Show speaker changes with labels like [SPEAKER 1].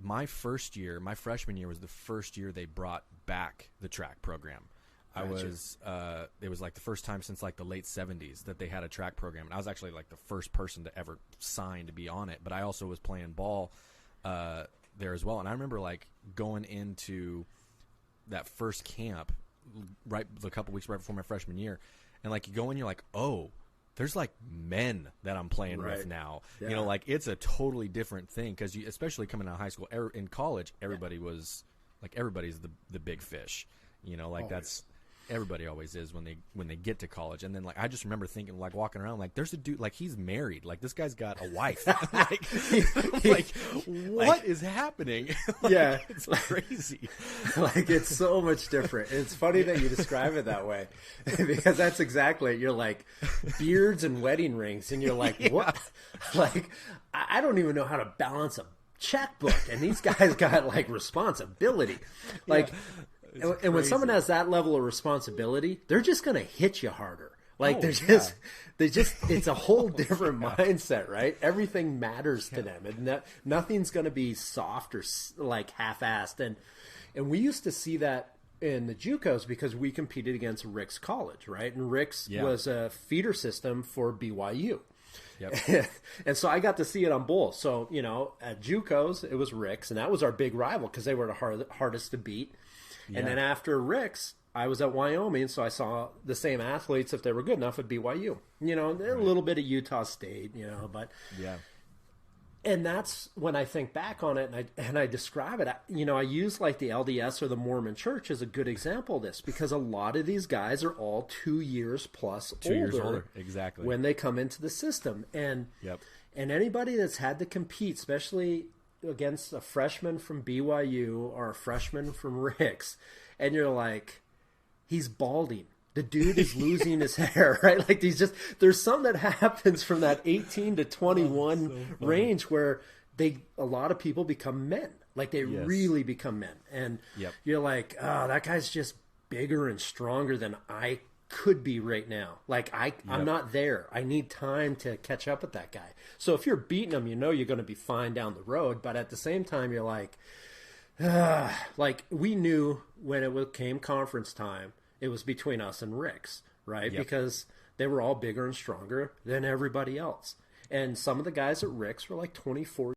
[SPEAKER 1] my freshman year was the first year they brought back the track program. It was like the first time since like the late 70s that they had a track program. And I was actually like the first person to ever sign to be on it. But I also was playing ball there as well. And I remember like going into that first camp a couple weeks right before my freshman year. And like you go in, you're like, oh, there's like men that I'm playing with now. Yeah. You know, like it's a totally different thing because especially coming out of high school, in college, everybody was like everybody's the big fish. You know, like that's everybody always is when they get to college. And then like I just remember thinking like walking around like there's a dude like he's married, like this guy's got a wife. like what is happening?
[SPEAKER 2] Yeah,
[SPEAKER 1] it's crazy.
[SPEAKER 2] Like it's so much different. It's funny that you describe it that way because that's exactly it. You're like beards and wedding rings, and you're like what? Like I don't even know how to balance a checkbook, and these guys got like responsibility, like. And when someone has that level of responsibility, they're just going to hit you harder. Like they just, it's a whole different mindset, right? Everything matters to them, and nothing's going to be soft or like half-assed. And we used to see that in the JUCOs because we competed against Rick's College, right? And Rick's was a feeder system for BYU. Yep. And so I got to see it on both. So, you know, at JUCOs, it was Rick's, and that was our big rival because they were the hardest to beat. Yeah. And then after Rick's, I was at Wyoming, so I saw the same athletes, if they were good enough, at BYU. You know, a little bit of Utah State, you know, but
[SPEAKER 1] yeah.
[SPEAKER 2] And that's when I think back on it and I describe it. You know, I use like the LDS or the Mormon Church as a good example of this because a lot of these guys are all 2 years plus older.
[SPEAKER 1] 2 years older, exactly.
[SPEAKER 2] When they come into the system, and anybody that's had to compete, especially against a freshman from BYU or a freshman from Rick's, and you're like, he's balding. The dude is losing his hair, right? Like there's some that happens from that 18 to 21 range where a lot of people become men. Like they really become men. And you're like, oh, that guy's just bigger and stronger than I could be right now. Like I'm not there. I need time to catch up with that guy. So if you're beating him, you know you're going to be fine down the road. But at the same time, you're like we knew when it came conference time, it was between us and Rick's, right? Because they were all bigger and stronger than everybody else. And some of the guys at Rick's were like 24